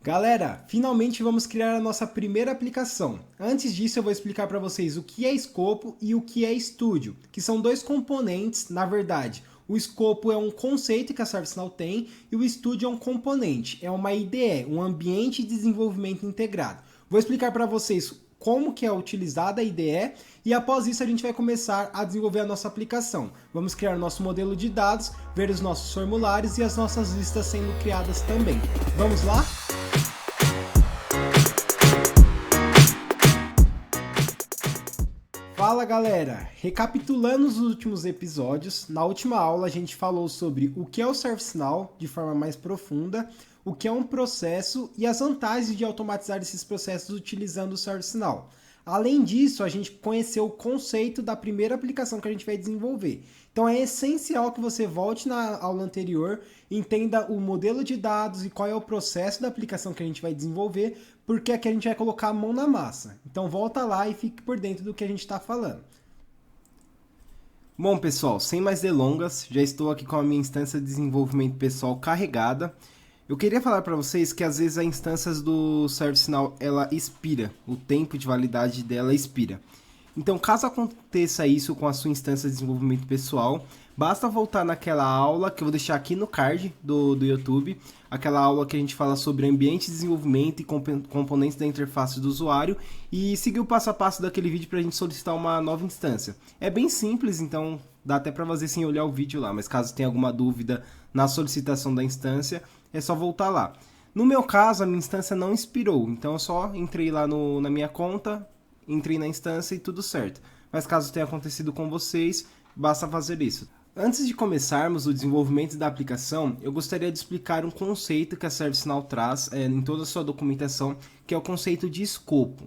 Galera, finalmente vamos criar a nossa primeira aplicação. Antes disso, eu vou explicar para vocês o que é escopo e o que é estúdio, que são dois componentes, na verdade. O escopo é um conceito que a ServiceNow tem e o estúdio é um componente, é uma IDE, um ambiente de desenvolvimento integrado. Vou explicar para vocês como que é utilizada a IDE e após isso a gente vai começar a desenvolver a nossa aplicação. Vamos criar o nosso modelo de dados, ver os nossos formulários e as nossas listas sendo criadas também. Vamos lá? Fala galera! Recapitulando os últimos episódios, na última aula a gente falou sobre o que é o ServiceNow de forma mais profunda, o que é um processo e as vantagens de automatizar esses processos utilizando o ServiceNow. Além disso, a gente conheceu o conceito da primeira aplicação que a gente vai desenvolver. Então é essencial que você volte na aula anterior, entenda o modelo de dados e qual é o processo da aplicação que a gente vai desenvolver, porque aqui a gente vai colocar a mão na massa. Então volta lá e fique por dentro do que a gente está falando. Bom pessoal, sem mais delongas, já estou aqui com a minha instância de desenvolvimento pessoal carregada. Eu queria falar para vocês que às vezes a instância do ServiceNow ela expira, o tempo de validade dela expira. Então, caso aconteça isso com a sua instância de desenvolvimento pessoal, basta voltar naquela aula que eu vou deixar aqui no card do YouTube, aquela aula que a gente fala sobre ambiente de desenvolvimento e componentes da interface do usuário e seguir o passo a passo daquele vídeo para a gente solicitar uma nova instância. É bem simples, então dá até para fazer sem olhar o vídeo lá, mas caso tenha alguma dúvida na solicitação da instância, é só voltar lá. No meu caso, a minha instância não expirou, então eu só entrei lá na minha conta, entrei na instância e tudo certo. Mas caso tenha acontecido com vocês, basta fazer isso. Antes de começarmos o desenvolvimento da aplicação, eu gostaria de explicar um conceito que a ServiceNow traz em toda a sua documentação, que é o conceito de escopo.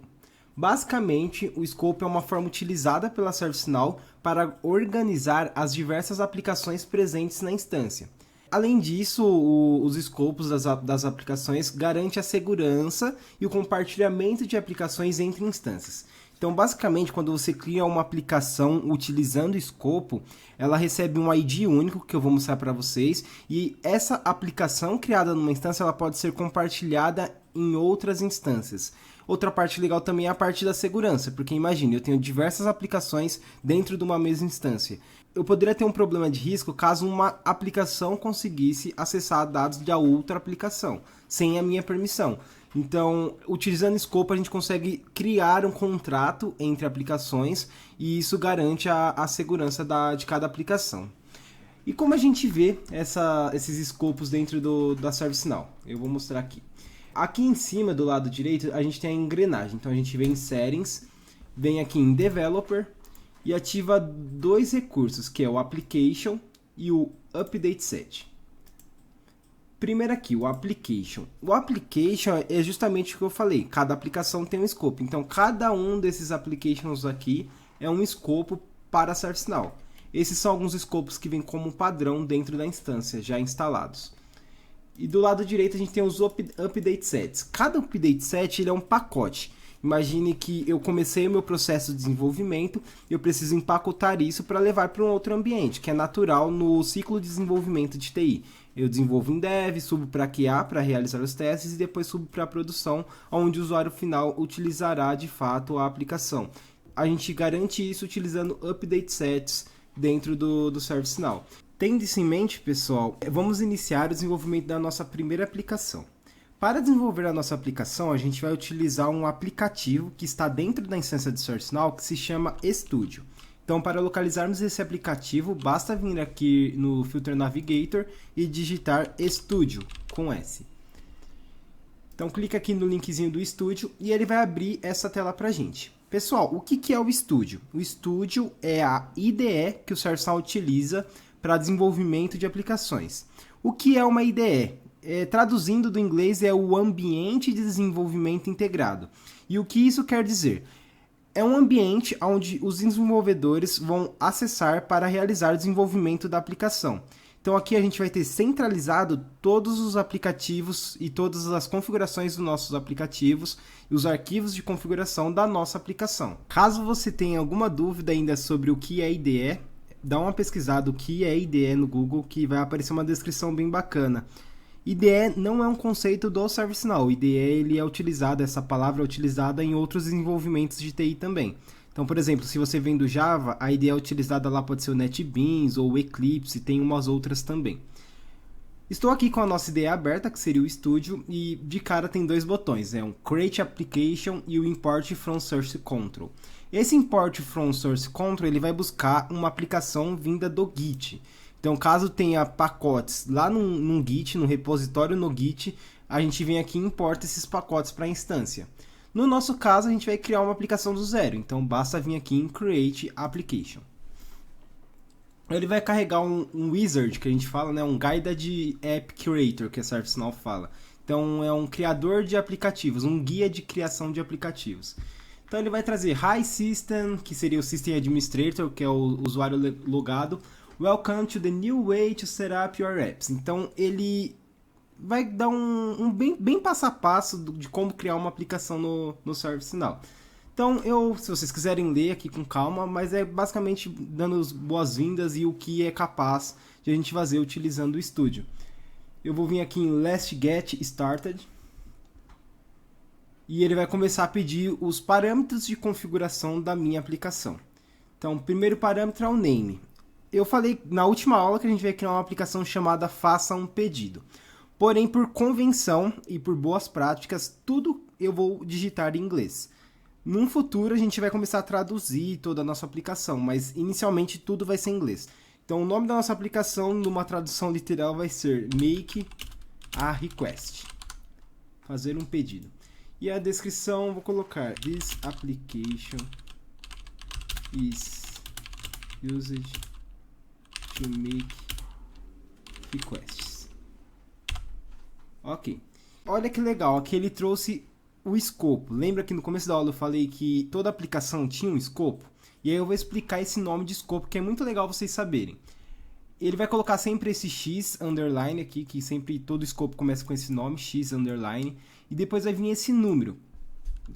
Basicamente, o escopo é uma forma utilizada pela ServiceNow para organizar as diversas aplicações presentes na instância. Além disso, os escopos das aplicações garantem a segurança e o compartilhamento de aplicações entre instâncias. Então, basicamente, quando você cria uma aplicação utilizando o escopo, ela recebe um ID único, que eu vou mostrar para vocês, e essa aplicação criada numa instância ela pode ser compartilhada em outras instâncias. Outra parte legal também é a parte da segurança, porque imagine, eu tenho diversas aplicações dentro de uma mesma instância. Eu poderia ter um problema de risco caso uma aplicação conseguisse acessar dados da outra aplicação, sem a minha permissão. Então, utilizando Scope, a gente consegue criar um contrato entre aplicações e isso garante a segurança de cada aplicação. E como a gente vê esses escopos dentro da ServiceNow? Eu vou mostrar aqui. Aqui em cima, do lado direito, a gente tem a engrenagem. Então, a gente vem em Settings, vem aqui em Developer e ativa dois recursos, que é o Application e o Update Set. Primeiro aqui, o Application. O Application é justamente o que eu falei, cada aplicação tem um escopo. Então, cada um desses applications aqui é um escopo para a ServiceNow. Esses são alguns escopos que vêm como padrão dentro da instância, já instalados. E do lado direito a gente tem os Update Sets. Cada Update Set ele é um pacote. Imagine que eu comecei o meu processo de desenvolvimento, eu preciso empacotar isso para levar para um outro ambiente, que é natural no ciclo de desenvolvimento de TI. Eu desenvolvo em Dev, subo para QA para realizar os testes e depois subo para a produção, onde o usuário final utilizará de fato a aplicação. A gente garante isso utilizando Update Sets dentro do ServiceNow. Tendo isso em mente, pessoal, vamos iniciar o desenvolvimento da nossa primeira aplicação. Para desenvolver a nossa aplicação, a gente vai utilizar um aplicativo que está dentro da instância de ServiceNow que se chama Studio. Então, para localizarmos esse aplicativo, basta vir aqui no Filter Navigator e digitar Studio com S. Então, clica aqui no linkzinho do Studio e ele vai abrir essa tela para a gente. Pessoal, o que é o Studio? O Studio é a IDE que o ServiceNow utiliza para desenvolvimento de aplicações. O que é uma IDE? Traduzindo do inglês, é o ambiente de desenvolvimento integrado. E o que isso quer dizer? É um ambiente onde os desenvolvedores vão acessar para realizar o desenvolvimento da aplicação. Então aqui a gente vai ter centralizado todos os aplicativos e todas as configurações dos nossos aplicativos e os arquivos de configuração da nossa aplicação. Caso você tenha alguma dúvida ainda sobre o que é IDE, dá uma pesquisada o que é IDE no Google que vai aparecer uma descrição bem bacana. IDE não é um conceito do ServiceNow. IDE ele é utilizado, essa palavra é utilizada em outros desenvolvimentos de TI também. Então, por exemplo, se você vem do Java, a IDE utilizada lá pode ser o NetBeans ou o Eclipse, tem umas outras também. Estou aqui com a nossa IDE aberta, que seria o Studio, e de cara tem dois botões, um Create Application e o Import from Source Control. Esse Import from Source Control ele vai buscar uma aplicação vinda do Git. Então, caso tenha pacotes lá num Git, no repositório no Git, a gente vem aqui e importa esses pacotes para a instância. No nosso caso, a gente vai criar uma aplicação do zero, então basta vir aqui em Create Application. Ele vai carregar um wizard, que a gente fala, né? Um Guided App Creator, que a ServiceNow fala. Então, é um criador de aplicativos, um guia de criação de aplicativos. Então, ele vai trazer Hi System, que seria o System Administrator, que é o usuário logado. Welcome to the new way to set up your apps. Então, ele vai dar um bem passo a passo de como criar uma aplicação no ServiceNow. Então, se vocês quiserem ler aqui com calma, mas é basicamente dando as boas-vindas e o que é capaz de a gente fazer utilizando o Studio. Eu vou vir aqui em Let's Get Started. E ele vai começar a pedir os parâmetros de configuração da minha aplicação. Então, o primeiro parâmetro é o name. Eu falei na última aula que a gente vai criar uma aplicação chamada Faça um Pedido. Porém, por convenção e por boas práticas, tudo eu vou digitar em inglês. Num futuro, a gente vai começar a traduzir toda a nossa aplicação, mas inicialmente tudo vai ser em inglês. Então, o nome da nossa aplicação, numa tradução literal, vai ser Make a Request. Fazer um pedido. E a descrição, vou colocar This application is used to make requests. Ok. Olha que legal, aqui ele trouxe o escopo. Lembra que no começo da aula eu falei que toda aplicação tinha um escopo? E aí eu vou explicar esse nome de escopo, que é muito legal vocês saberem. Ele vai colocar sempre esse X underline aqui, que sempre todo escopo começa com esse nome, X underline, e depois vai vir esse número.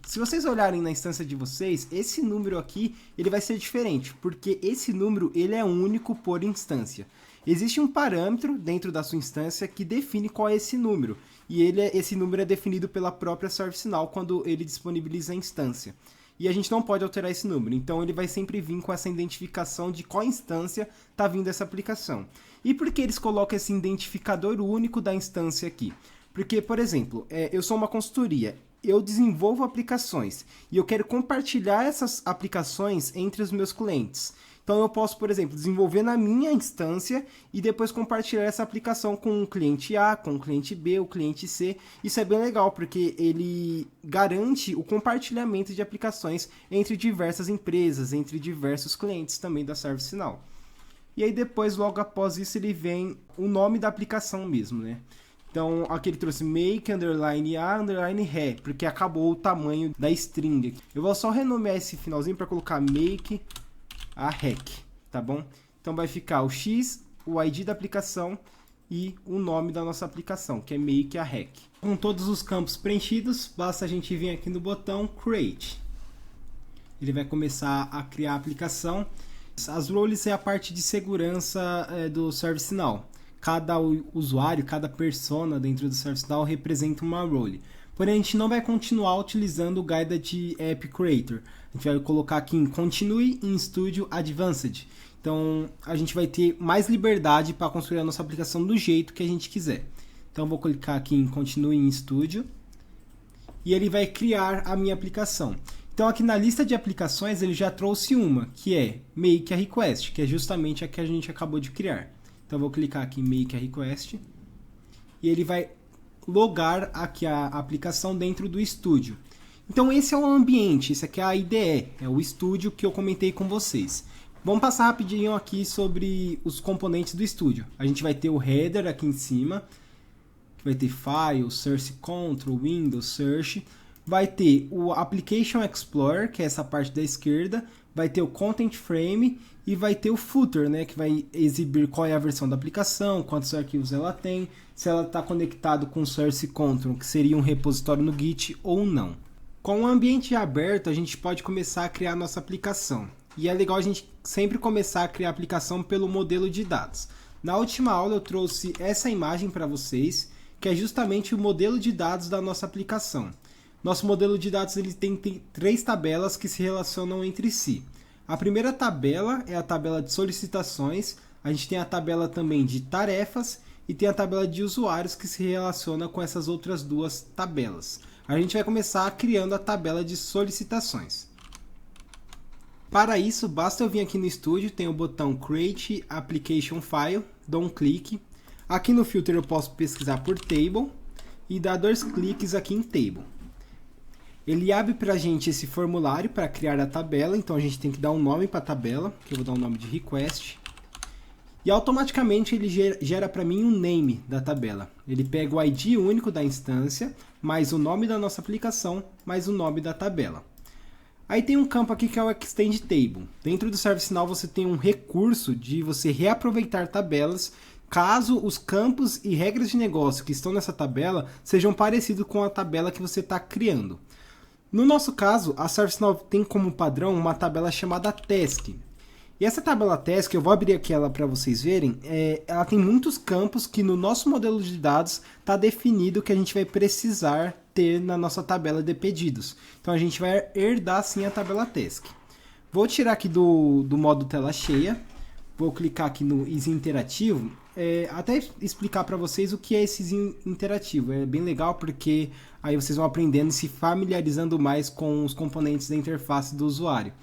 Se vocês olharem na instância de vocês, esse número aqui ele vai ser diferente, porque esse número ele é único por instância. Existe um parâmetro dentro da sua instância que define qual é esse número, e esse número é definido pela própria ServiceNow quando ele disponibiliza a instância. E a gente não pode alterar esse número, então ele vai sempre vir com essa identificação de qual instância está vindo essa aplicação. E por que eles colocam esse identificador único da instância aqui? Porque, por exemplo, eu sou uma consultoria, eu desenvolvo aplicações e eu quero compartilhar essas aplicações entre os meus clientes. Então eu posso, por exemplo, desenvolver na minha instância e depois compartilhar essa aplicação com o cliente A, com o cliente B, o cliente C. Isso é bem legal, porque ele garante o compartilhamento de aplicações entre diversas empresas, entre diversos clientes também da ServiceNow. E aí depois, logo após isso, ele vem o nome da aplicação mesmo, né? Então, aqui ele trouxe make, underline A, underline ré, porque acabou o tamanho da string. Eu vou só renomear esse finalzinho para colocar make a rec, tá bom? Então vai ficar o X, o ID da aplicação e o nome da nossa aplicação, que é make a rec. Com todos os campos preenchidos, basta a gente vir aqui no botão Create. Ele vai começar a criar a aplicação. As roles é a parte de segurança do ServiceNow. Cada usuário, cada persona dentro do ServiceNow representa uma role. Porém, a gente não vai continuar utilizando o Guided App Creator. A gente vai colocar aqui em Continue in Studio Advanced. Então, a gente vai ter mais liberdade para construir a nossa aplicação do jeito que a gente quiser. Então, eu vou clicar aqui em Continue in Studio. E ele vai criar a minha aplicação. Então, aqui na lista de aplicações, ele já trouxe uma, que é Make a Request, que é justamente a que a gente acabou de criar. Então, eu vou clicar aqui em Make a Request. E ele vai logar aqui a aplicação dentro do Studio. Então esse é o ambiente, esse aqui é a IDE, é o Studio que eu comentei com vocês. Vamos passar rapidinho aqui sobre os componentes do Studio. A gente vai ter o header aqui em cima, que vai ter File, Source Control, Windows, Search. Vai ter o Application Explorer, que é essa parte da esquerda. Vai ter o Content Frame e vai ter o Footer, né, que vai exibir qual é a versão da aplicação, quantos arquivos ela tem, se ela está conectado com o Source Control, que seria um repositório no Git ou não. Com o ambiente aberto, a gente pode começar a criar a nossa aplicação. E é legal a gente sempre começar a criar a aplicação pelo modelo de dados. Na última aula eu trouxe essa imagem para vocês, que é justamente o modelo de dados da nossa aplicação. Nosso modelo de dados ele tem 3 tabelas que se relacionam entre si. A primeira tabela é a tabela de solicitações, a gente tem a tabela também de tarefas e tem a tabela de usuários que se relaciona com essas outras 2 tabelas. A gente vai começar criando a tabela de solicitações. Para isso, basta eu vir aqui no estúdio, tem o botão Create Application File, dou um clique. Aqui no filter eu posso pesquisar por Table e dar 2 cliques aqui em Table. Ele abre para a gente esse formulário para criar a tabela, então a gente tem que dar um nome para a tabela, que eu vou dar um nome de Request. E automaticamente ele gera para mim um name da tabela. Ele pega o ID único da instância, mais o nome da nossa aplicação, mais o nome da tabela. Aí tem um campo aqui que é o Extend Table. Dentro do ServiceNow você tem um recurso de você reaproveitar tabelas caso os campos e regras de negócio que estão nessa tabela sejam parecidos com a tabela que você está criando. No nosso caso, a ServiceNow tem como padrão uma tabela chamada Task. E essa tabela Task, eu vou abrir aqui ela para vocês verem, ela tem muitos campos que no nosso modelo de dados está definido que a gente vai precisar ter na nossa tabela de pedidos. Então a gente vai herdar sim a tabela Task. Vou tirar aqui do modo tela cheia, vou clicar aqui no Easy Interativo, até explicar para vocês o que é esse Easy Interativo. É bem legal porque aí vocês vão aprendendo e se familiarizando mais com os componentes da interface do usuário.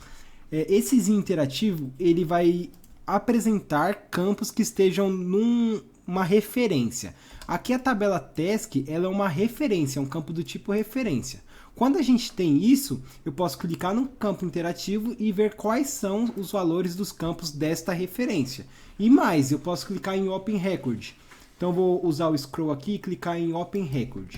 Esse Easy Interativo ele vai apresentar campos que estejam numa referência. Aqui a tabela Task ela é uma referência, é um campo do tipo referência. Quando a gente tem isso, eu posso clicar no campo interativo e ver quais são os valores dos campos desta referência. E mais, eu posso clicar em Open Record. Então eu vou usar o scroll aqui e clicar em Open Record.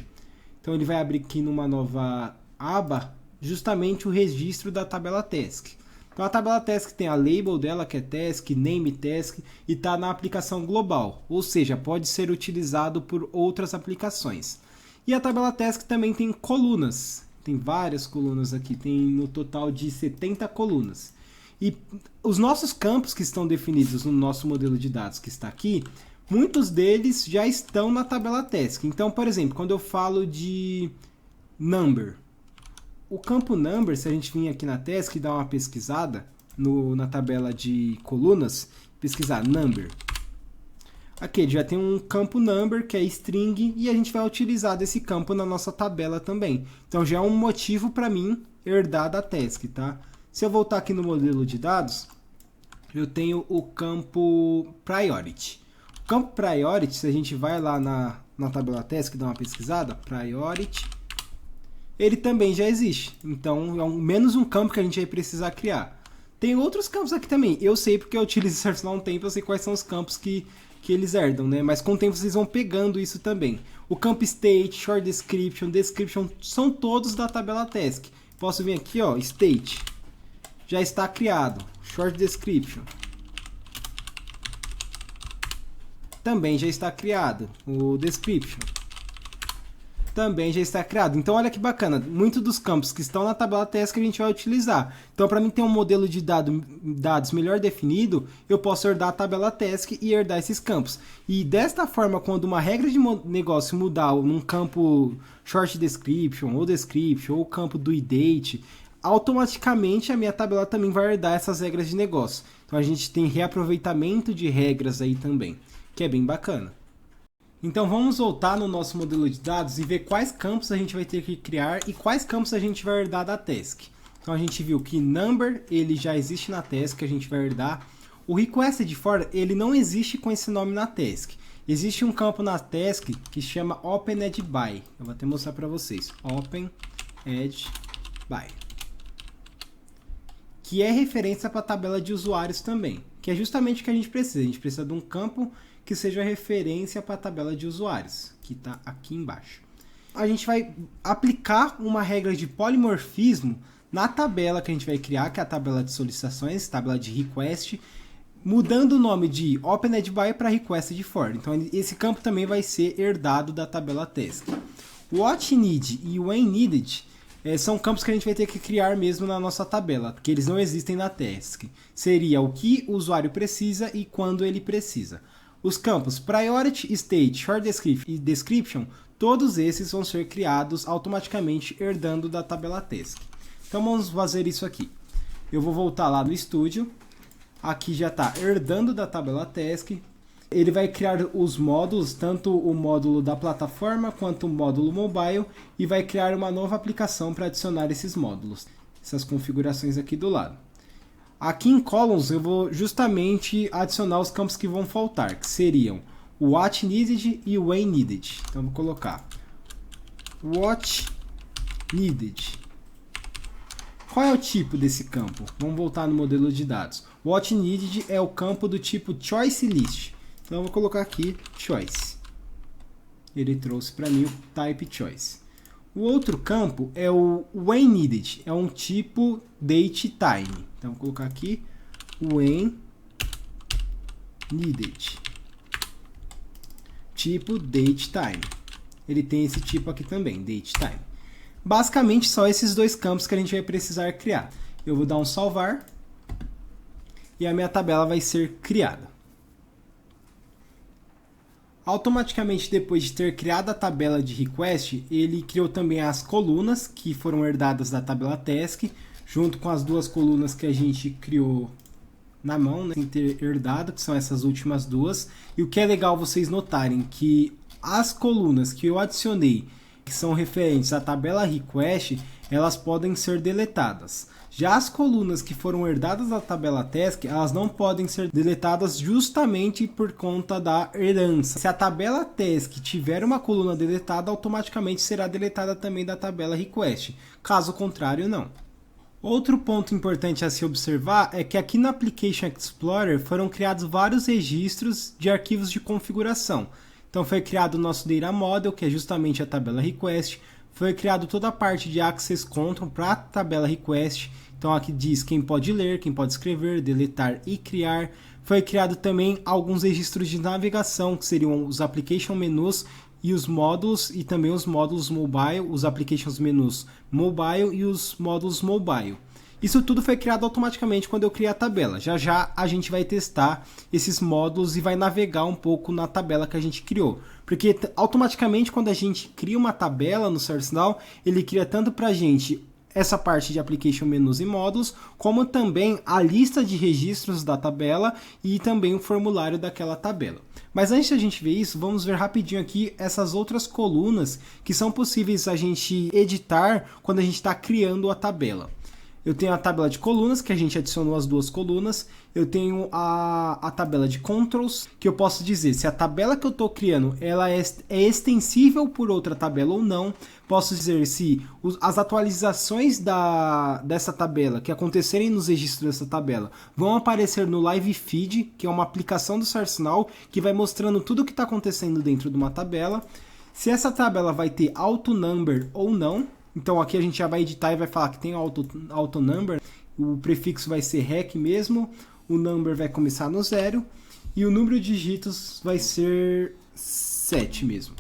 Então ele vai abrir aqui numa nova aba justamente o registro da tabela Task. Então a tabela Task tem a label dela, que é Task, Name Task, e está na aplicação global, ou seja, pode ser utilizado por outras aplicações. E a tabela Task também tem colunas, tem várias colunas aqui, tem no total de 70 colunas. E os nossos campos que estão definidos no nosso modelo de dados que está aqui, muitos deles já estão na tabela Task. Então, por exemplo, quando eu falo de number, o campo number, se a gente vir aqui na Task e dar uma pesquisada na tabela de colunas, pesquisar number. Aqui já tem um campo number que é string e a gente vai utilizar desse campo na nossa tabela também. Então já é um motivo para mim herdar da Task, tá? Se eu voltar aqui no modelo de dados, eu tenho o campo priority. O campo priority, se a gente vai lá na tabela Task e dá uma pesquisada, priority, ele também já existe. Então, é menos um campo que a gente vai precisar criar. Tem outros campos aqui também. Eu sei porque eu utilizo o ServiceNow há um tempo, eu sei quais são os campos que eles herdam, né? Mas com o tempo vocês vão pegando isso também. O campo state, short description, description, são todos da tabela Task. Posso vir aqui, ó, state. Já está criado. Short description. Também já está criado. O description também já está criado. Então olha que bacana, muitos dos campos que estão na tabela Task a gente vai utilizar. Então para mim ter um modelo de dados melhor definido, eu posso herdar a tabela Task e herdar esses campos. E desta forma, quando uma regra de negócio mudar num campo short description ou description ou campo do date, automaticamente a minha tabela também vai herdar essas regras de negócio. Então a gente tem reaproveitamento de regras aí também, que é bem bacana. Então vamos voltar no nosso modelo de dados e ver quais campos a gente vai ter que criar e quais campos a gente vai herdar da Task. Então a gente viu que number ele já existe na Task, a gente vai herdar. O requested for ele não existe com esse nome na Task. Existe um campo na Task que chama opened by. Eu vou até mostrar para vocês. Opened by. Que é referência para a tabela de usuários também. Que é justamente o que a gente precisa. A gente precisa de um campo que seja referência para a tabela de usuários, que está aqui embaixo. A gente vai aplicar uma regra de polimorfismo na tabela que a gente vai criar, que é a tabela de solicitações, tabela de request, mudando o nome de opened by para requested for. Então esse campo também vai ser herdado da tabela Task. O what need e o when needed são campos que a gente vai ter que criar mesmo na nossa tabela, porque eles não existem na Task. Seria o que o usuário precisa e quando ele precisa. Os campos Priority, State, Short Description e Description, todos esses vão ser criados automaticamente herdando da tabela task. Então vamos fazer isso aqui. Eu vou voltar lá no Studio. Aqui já está herdando da tabela task. Ele vai criar os módulos, tanto o módulo da plataforma quanto o módulo mobile, e vai criar uma nova aplicação para adicionar esses módulos. Essas configurações aqui do lado. Aqui em Columns eu vou justamente adicionar os campos que vão faltar, que seriam o What Needed e o When Needed. Então vou colocar What Needed. Qual é o tipo desse campo? Vamos voltar no modelo de dados. What Needed é o campo do tipo Choice List. Então eu vou colocar aqui Choice. Ele trouxe para mim o Type Choice. O outro campo é o When Needed, é um tipo Date Time. Então vou colocar aqui When Needed. Tipo Date Time. Ele tem esse tipo aqui também, Date Time. Basicamente só esses dois campos que a gente vai precisar criar. Eu vou dar um salvar e a minha tabela vai ser criada. Automaticamente, depois de ter criado a tabela de request, ele criou também as colunas que foram herdadas da tabela task, junto com as duas colunas que a gente criou na mão, né, sem ter herdado, que são essas últimas duas. E o que é legal vocês notarem que as colunas que eu adicionei, que são referentes à tabela request, elas podem ser deletadas. Já as colunas que foram herdadas da tabela task, elas não podem ser deletadas justamente por conta da herança. Se a tabela task tiver uma coluna deletada, automaticamente será deletada também da tabela request. Caso contrário, não. Outro ponto importante a se observar é que aqui no Application Explorer foram criados vários registros de arquivos de configuração. Então foi criado o nosso Data Model, que é justamente a tabela request. Foi criado toda a parte de Access Control para a tabela request. Então aqui diz quem pode ler, quem pode escrever, deletar e criar. Foi criado também alguns registros de navegação, que seriam os Application Menus e os módulos, e também os módulos mobile, os Applications Menus mobile e os módulos mobile. Isso tudo foi criado automaticamente quando eu criei a tabela. Já já a gente vai testar esses módulos e vai navegar um pouco na tabela que a gente criou. Porque automaticamente quando a gente cria uma tabela no ServiceNow, ele cria tanto para a gente essa parte de Application Menus e módulos, como também a lista de registros da tabela e também o formulário daquela tabela. Mas antes de a gente ver isso, vamos ver rapidinho aqui essas outras colunas que são possíveis a gente editar quando a gente está criando a tabela. Eu tenho a tabela de colunas, que a gente adicionou as duas colunas. Eu tenho a tabela de controls, que eu posso dizer se a tabela que eu estou criando ela é extensível por outra tabela ou não. Posso dizer se as atualizações dessa tabela que acontecerem nos registros dessa tabela vão aparecer no Live Feed, que é uma aplicação do ServiceNow que vai mostrando tudo o que está acontecendo dentro de uma tabela. Se essa tabela vai ter auto number ou não. Então aqui a gente já vai editar e vai falar que tem auto number, o prefixo vai ser rec mesmo, o number vai começar no 0 e o número de dígitos vai ser 7 mesmo.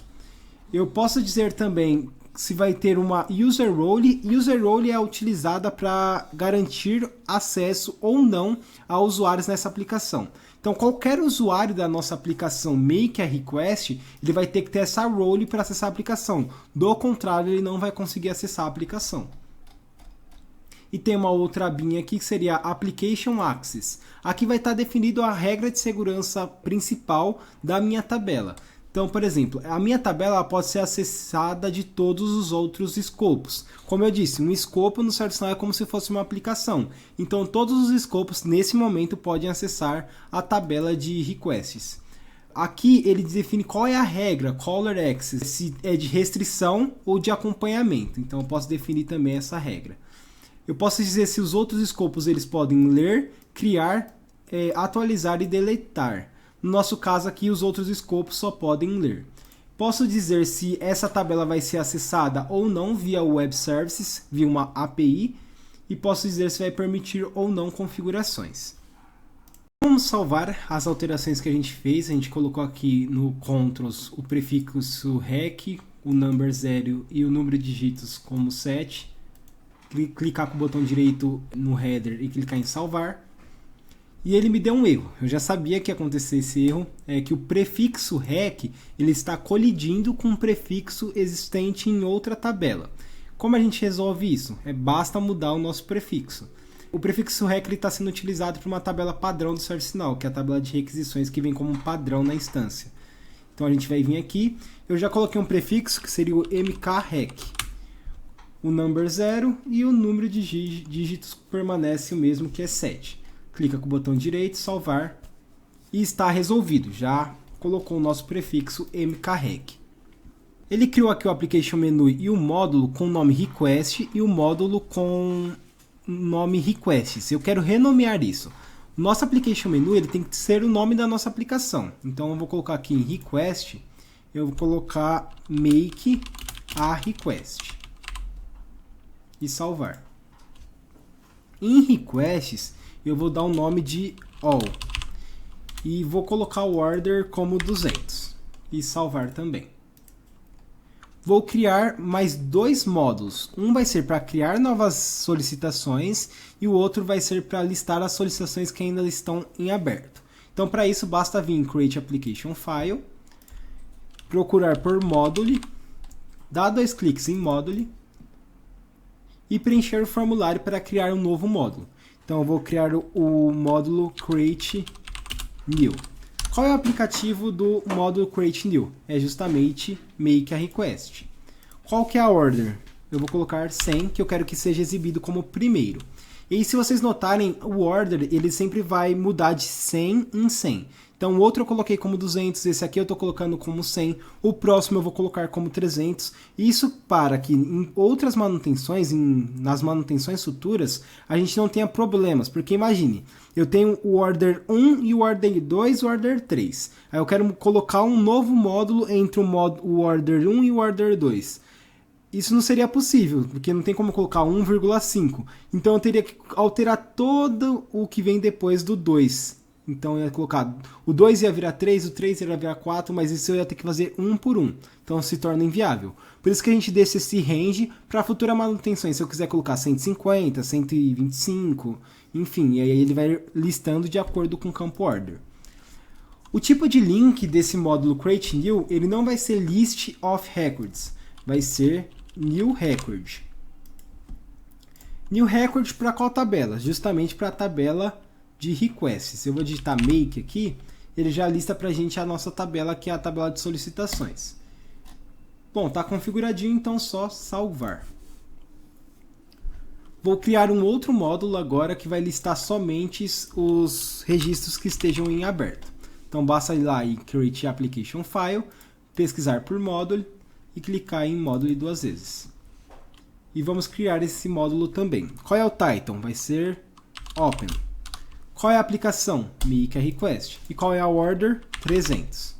Eu posso dizer também se vai ter uma user role. User role é utilizada para garantir acesso ou não a usuários nessa aplicação. Então qualquer usuário da nossa aplicação make a request, ele vai ter que ter essa role para acessar a aplicação. Do contrário, ele não vai conseguir acessar a aplicação. E tem uma outra abinha aqui que seria Application Access. Aqui vai estar definido a regra de segurança principal da minha tabela. Então, por exemplo, a minha tabela pode ser acessada de todos os outros escopos. Como eu disse, um escopo no ServiceNow é como se fosse uma aplicação. Então, todos os escopos, nesse momento, podem acessar a tabela de requests. Aqui, ele define qual é a regra, Caller Access, se é de restrição ou de acompanhamento. Então, eu posso definir também essa regra. Eu posso dizer se os outros escopos eles podem ler, criar, atualizar e deletar. No nosso caso aqui, os outros escopos só podem ler. Posso dizer se essa tabela vai ser acessada ou não via Web Services, via uma API, e posso dizer se vai permitir ou não configurações. Vamos salvar as alterações que a gente fez. A gente colocou aqui no controls o prefixo rec, o number 0 e o número de dígitos como 7. Clicar com o botão direito no header e clicar em salvar. E ele me deu um erro. Eu já sabia que ia acontecer esse erro, é que o prefixo rec ele está colidindo com um prefixo existente em outra tabela. Como a gente resolve isso? Basta mudar o nosso prefixo. O prefixo rec está sendo utilizado para uma tabela padrão do ServiceNow, que é a tabela de requisições que vem como um padrão na instância. Então a gente vai vir aqui, eu já coloquei um prefixo que seria o mkrec. O number 0 e o número de dígitos permanece o mesmo, que é 7. Clica com o botão direito, salvar, e está resolvido. Já colocou o nosso prefixo mkrec. Ele criou aqui o application menu e o módulo com o nome request e o módulo com o nome requests. Eu quero renomear isso. O nosso application menu ele tem que ser o nome da nossa aplicação. Então eu vou colocar aqui em request, eu vou colocar make a request e salvar. Em requests eu vou dar o nome de all e vou colocar o order como 200 e salvar também. Vou criar mais 2 módulos. Um vai ser para criar novas solicitações e o outro vai ser para listar as solicitações que ainda estão em aberto. Então, para isso, basta vir em Create Application File, procurar por Module, dar 2 cliques em Module e preencher o formulário para criar um novo módulo. Então, eu vou criar o módulo Create New. Qual é o aplicativo do módulo Create New? É justamente Make a Request. Qual que é a order? Eu vou colocar 100, que eu quero que seja exibido como primeiro. E se vocês notarem, o order ele sempre vai mudar de 100 em 100. Então o outro eu coloquei como 200, esse aqui eu estou colocando como 100, o próximo eu vou colocar como 300. Isso para que em outras manutenções, nas manutenções futuras, a gente não tenha problemas. Porque imagine, eu tenho o order 1 e o order 2 e o order 3. Aí eu quero colocar um novo módulo entre o order 1 e o order 2. Isso não seria possível, porque não tem como colocar 1,5. Então eu teria que alterar todo o que vem depois do 2. Então eu ia colocar, o 2 ia virar 3, o 3 ia virar 4, mas isso eu ia ter que fazer um por um. Então se torna inviável. Por isso que a gente deixa esse range para futura manutenção. Se eu quiser colocar 150, 125, enfim, e aí ele vai listando de acordo com o campo order. O tipo de link desse módulo Create New, ele não vai ser List of Records, vai ser New Record. New Record para qual tabela? Justamente para a tabela de requests. Se eu vou digitar make aqui, ele já lista para a gente a nossa tabela, que é a tabela de solicitações. Bom, está configuradinho, então só salvar. Vou criar um outro módulo agora que vai listar somente os registros que estejam em aberto. Então basta ir lá em Create Application File, pesquisar por módulo e clicar em módulo 2 vezes. E vamos criar esse módulo também. Qual é o title? Vai ser Open. Qual é a aplicação? Make a Request. E qual é a order? 300.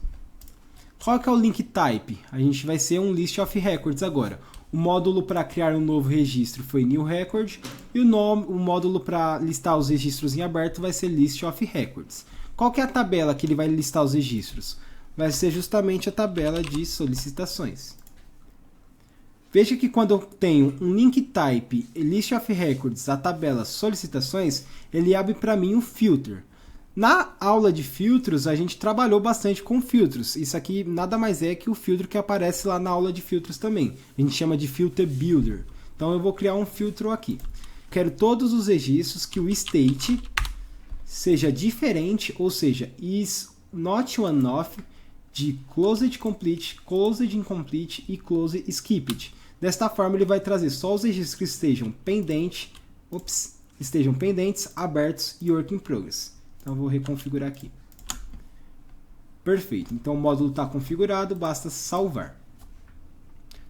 Qual que é o link type? A gente vai ser um List of Records agora. O módulo para criar um novo registro foi New Record. E o módulo para listar os registros em aberto vai ser List of Records. Qual que é a tabela que ele vai listar os registros? Vai ser justamente a tabela de solicitações. Veja que quando eu tenho um link type List of Records, a tabela solicitações, ele abre para mim um filter. Na aula de filtros, a gente trabalhou bastante com filtros. Isso aqui nada mais é que o filtro que aparece lá na aula de filtros também. A gente chama de Filter Builder. Então eu vou criar um filtro aqui. Quero todos os registros que o state seja diferente, ou seja, is not one of, de closed complete, closed incomplete e closed skipped. Desta forma, ele vai trazer só os registros que estejam pendentes, abertos e work in progress. Então, eu vou reconfigurar aqui. Perfeito. Então, o módulo está configurado, basta salvar.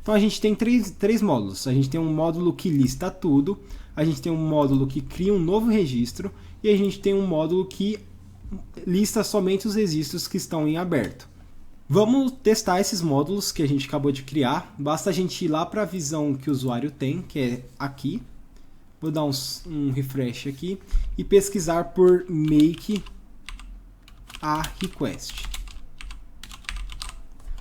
Então, a gente tem três módulos. A gente tem um módulo que lista tudo, a gente tem um módulo que cria um novo registro e a gente tem um módulo que lista somente os registros que estão em aberto. Vamos testar esses módulos que a gente acabou de criar. Basta a gente ir lá para a visão que o usuário tem, que é aqui. Vou dar um refresh aqui e pesquisar por Make a Request.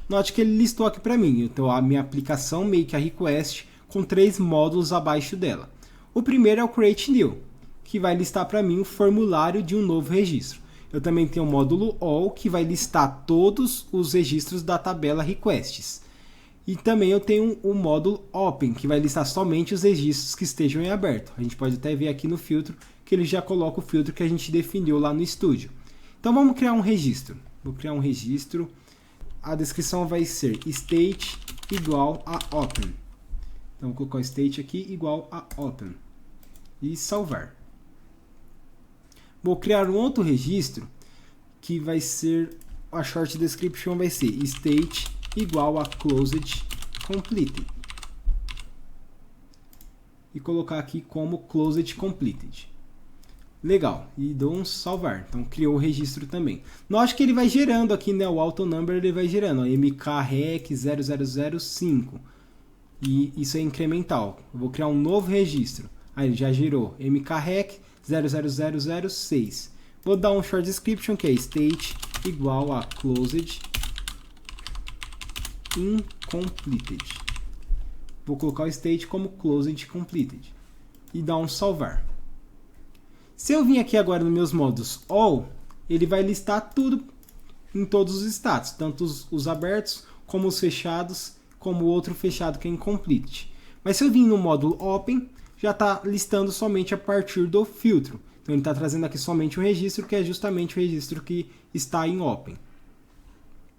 Note que ele listou aqui para mim. Então a minha aplicação Make a Request com 3 módulos abaixo dela. O primeiro é o Create New. que vai listar para mim o formulário de um novo registro. Eu também tenho o módulo all, que vai listar todos os registros da tabela requests. E também eu tenho o módulo open, que vai listar somente os registros que estejam em aberto. A gente pode até ver aqui no filtro que ele já coloca o filtro que a gente definiu lá no estúdio. Então vamos criar um registro. Vou criar um registro. A descrição vai ser state igual a open. Então vou colocar o state aqui igual a open. E salvar. Vou criar um outro registro que vai ser, a short description vai ser state igual a closed completed. E colocar aqui como closed completed. Legal, e dou um salvar. Então criou o registro também. Note que ele vai gerando aqui, né? O auto number ele vai gerando, ó, mkrec0005. E isso é incremental. Eu vou criar um novo registro. Aí ele já gerou mkrec0006. Vou dar um short description que é state igual a closed incompleted. Vou colocar o state como closed completed. E dar um salvar. Se eu vim aqui agora nos meus modos all, ele vai listar tudo em todos os status, tanto os abertos, como os fechados, como o outro fechado que é incomplete. Mas se eu vim no módulo open, já está listando somente a partir do filtro. Então ele está trazendo aqui somente o registro, que é justamente o registro que está em open.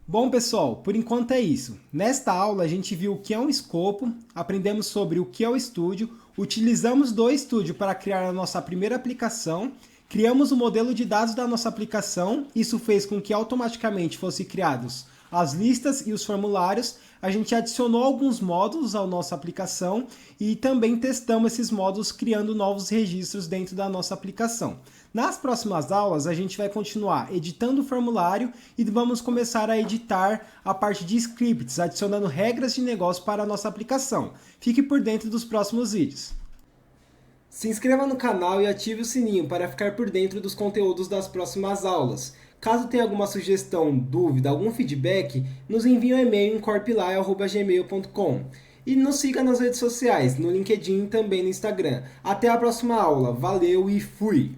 Bom pessoal, por enquanto é isso. Nesta aula a gente viu o que é um escopo, aprendemos sobre o que é o estúdio, utilizamos do estúdio para criar a nossa primeira aplicação, criamos o modelo de dados da nossa aplicação, isso fez com que automaticamente fossem criados as listas e os formulários, a gente adicionou alguns módulos à nossa aplicação e também testamos esses módulos criando novos registros dentro da nossa aplicação. Nas próximas aulas, a gente vai continuar editando o formulário e vamos começar a editar a parte de scripts, adicionando regras de negócio para a nossa aplicação. Fique por dentro dos próximos vídeos. Se inscreva no canal e ative o sininho para ficar por dentro dos conteúdos das próximas aulas. Caso tenha alguma sugestão, dúvida, algum feedback, nos envie um e-mail em corpilai@gmail.com. E nos siga nas redes sociais, no LinkedIn e também no Instagram. Até a próxima aula. Valeu e fui!